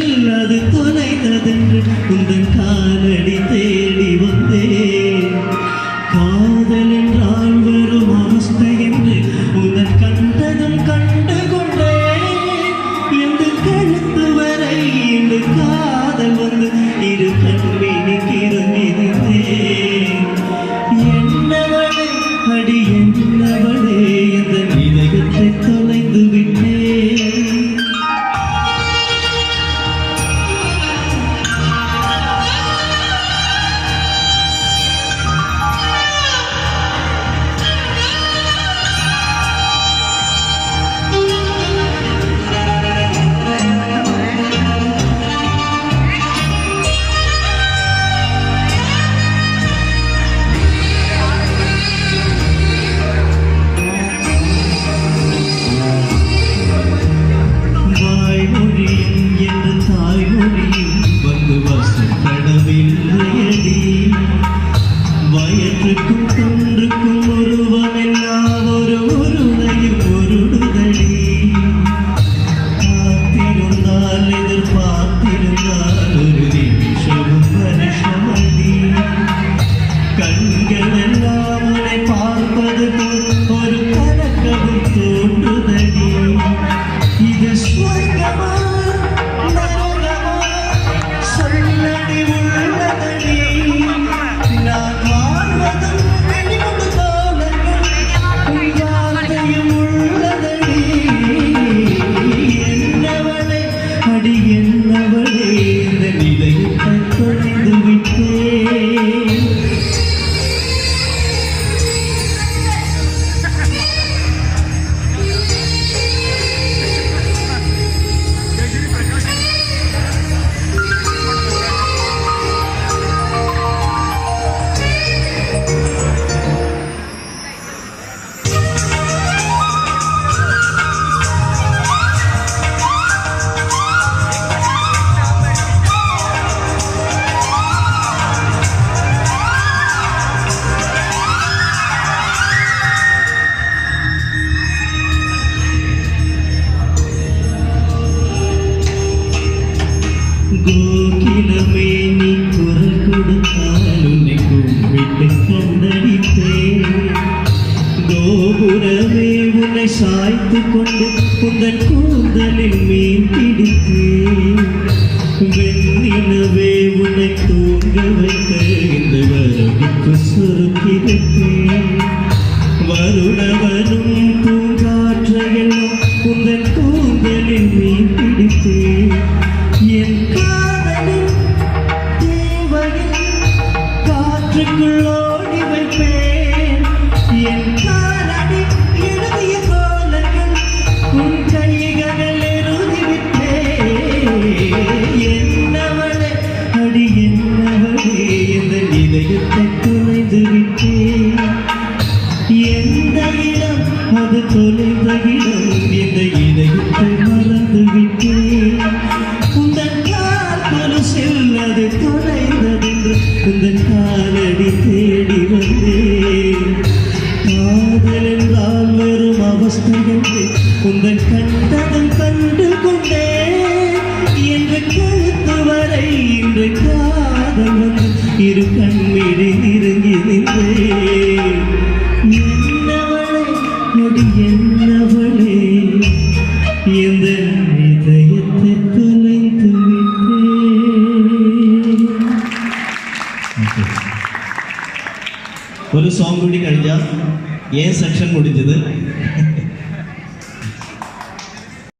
செல் அது தொலைந்ததென்று உந்தன் காலடி தேடி வந்தேன். காதல் என்றால் வரும் அவஸ்தை என்று உந்தன் கண்டதும் கண்டு கொண்டேன். எந்த கழுத்து வரை இந்த காதல் வந்து இரு கண்மீனி கிறங்கிருந்தேன். என்னவளே அடி என்னவளே எந்த இதயத்தை தொலைந்து விட்டேன். வயற்றுக்கும் தொன்றுக்கும் ஒருவமெல்லாம் ஒரு உருளையும் ஒருடுதடி. காத்திருந்தால் எதிர்பார்த்திருந்தால் ஒரு நிமிஷமும் வருஷமடி. கண்கள் எல்லாம் உன்னை பார்ப்பது போல் ஒரு கலக்கமும் தோன்றுதடி. இது ஸ்வர்கமா நரகமா சொல்லடி உள்ளதடி. நான் வாழ்வதும் வெளிமுடு தோழர்கள் உன் வார்த்தையும் உள்ளதடி. என்னவளே அடி என்னவளே இந்த நிலையத்தை தொலைந்து விட்டேன். கோகிலமே நீ குரல் கொடுத்தால் உன்னை கும்பிட்டு கண்டடித்தேன். கோபுரமே உன்னை சாய்த்து கொண்டு உந்தன் கூந்தலில் மீன் பிடித்தேன். வெண்ணிலவே உன்னை தூங்க வைக்க இந்த வரவிற்கு சுருக்கிருத்தேன். வருணவனும் பூங்காற்றையெல்லாம் உந்தன் கூந்தலில் மீன் பிடித்தேன். என் காதலின் தேவையில் காற்றுக்குள் ஓடி வைப்பேன். என் காலடி எழுதிய கோலங்கள் உன் கைகளில் எழுதிவிட்டேன். என்னவளே அடி என்னவளே இந்த இதயத்தை தொலைந்து விட்டேன். எந்த இடம் அது தொலைந்த இடம் இந்த இதயத்தை மறந்து விட்டேன். உந்தன் கால் கொலுசில் அது தொலைந்ததென்று உந்தன் காலடி தேடி வந்தேன். காதல் என்றால் வெறும் அவஸ்தை என்று உந்தன் கண்டதும் கண்டு கொண்டேன். என்று கழுத்து வரை இன்று காதல் வந்து இரு கண்மீடி நெருங்கி நின்றேன். என்னவளே அடி என்னவளே இந்த இதயத்தை தொலைந்து விட்டேன். ഒരു സോങ് കൂടി കഴിഞ്ഞാൽ സെക്ഷൻ മുടിഞ്ഞത്.